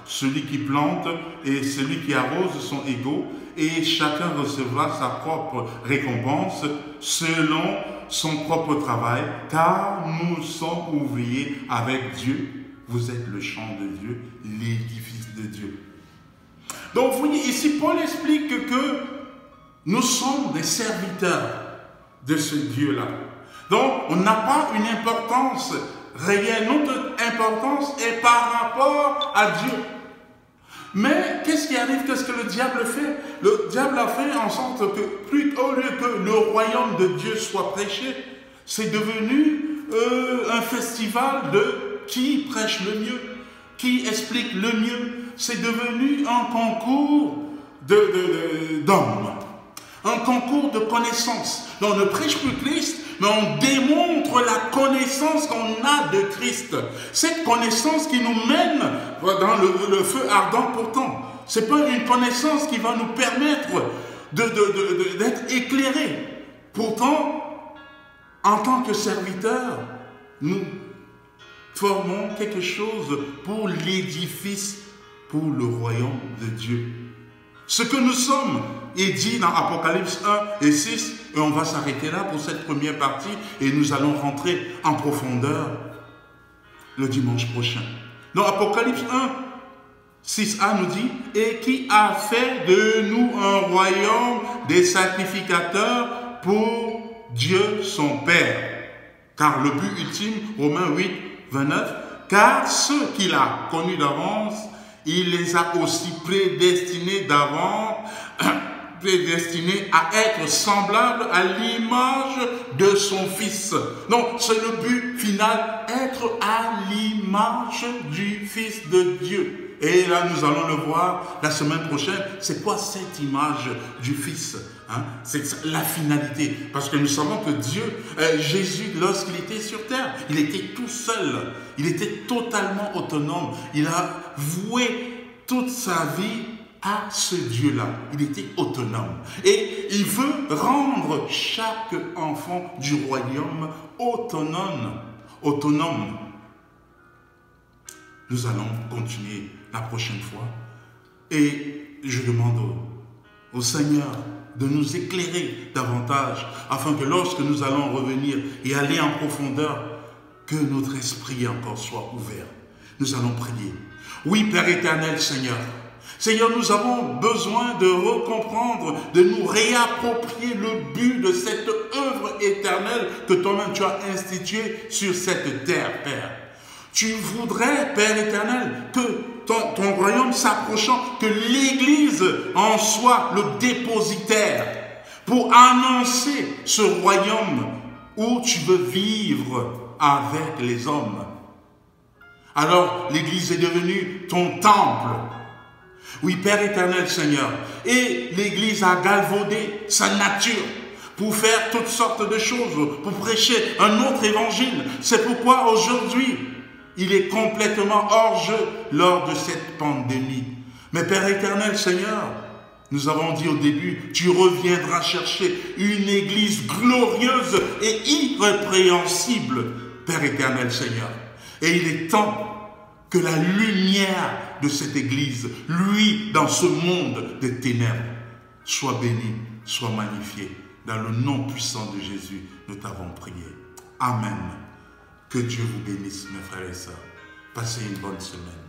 Celui qui plante et celui qui arrose sont égaux, et chacun recevra sa propre récompense selon son propre travail, car nous sommes ouvriers avec Dieu. Vous êtes le champ de Dieu, l'édifice de Dieu. Donc vous voyez, ici Paul explique que nous sommes des serviteurs de ce Dieu-là. Donc on n'a pas une importance réelle. Notre importance est par rapport à Dieu. Mais qu'est-ce qui arrive? Qu'est-ce que le diable fait? Le diable a fait en sorte que, au lieu que le royaume de Dieu soit prêché, c'est devenu un festival de qui prêche le mieux, qui explique le mieux. C'est devenu un concours d'hommes, un concours de connaissances. Donc on ne prêche plus Christ, mais on démontre la connaissance qu'on a de Christ. Cette connaissance qui nous mène dans le feu ardent pourtant. Ce n'est pas une connaissance qui va nous permettre d'être éclairés. Pourtant, en tant que serviteurs, nous formons quelque chose pour l'édifice, pour le royaume de Dieu. Ce que nous sommes est dit dans Apocalypse 1 et 6, et on va s'arrêter là pour cette première partie, et nous allons rentrer en profondeur le dimanche prochain. Dans Apocalypse 1, 6a nous dit, et qui a fait de nous un royaume des sacrificateurs pour Dieu son Père. Car le but ultime, Romains 8, 29, car ceux qu'il a connus d'avance, il les a aussi prédestinés d'avance, prédestinés à être semblables à l'image de son Fils. Donc, c'est le but final, être à l'image du Fils de Dieu. Et là, nous allons le voir la semaine prochaine. C'est quoi cette image du Fils? C'est la finalité. Parce que nous savons que Dieu, Jésus, lorsqu'il était sur terre, il était tout seul. Il était totalement autonome. Il a voué toute sa vie à ce Dieu-là. Il était autonome. Et il veut rendre chaque enfant du royaume autonome. Nous allons continuer la prochaine fois. Et je demande au Seigneur de nous éclairer davantage, afin que lorsque nous allons revenir et aller en profondeur, que notre esprit encore soit ouvert. Nous allons prier. Oui, Père éternel, Seigneur. Seigneur, nous avons besoin de recomprendre, de nous réapproprier le but de cette œuvre éternelle que toi-même tu as instituée sur cette terre, Père. Tu voudrais, Père éternel, que ton royaume s'approchant, que l'Église en soit le dépositaire pour annoncer ce royaume où tu veux vivre avec les hommes. Alors, l'Église est devenue ton temple. Oui, Père éternel, Seigneur. Et l'Église a galvaudé sa nature pour faire toutes sortes de choses, pour prêcher un autre évangile. C'est pourquoi aujourd'hui, il est complètement hors jeu lors de cette pandémie. Mais Père éternel, Seigneur, nous avons dit au début, tu reviendras chercher une Église glorieuse et irrépréhensible, Père éternel, Seigneur. Et il est temps que la lumière de cette Église, lui, dans ce monde de ténèbres, soit bénie, soit magnifiée. Dans le nom puissant de Jésus, nous t'avons prié. Amen. Que Dieu vous bénisse, mes frères et sœurs. Passez une bonne semaine.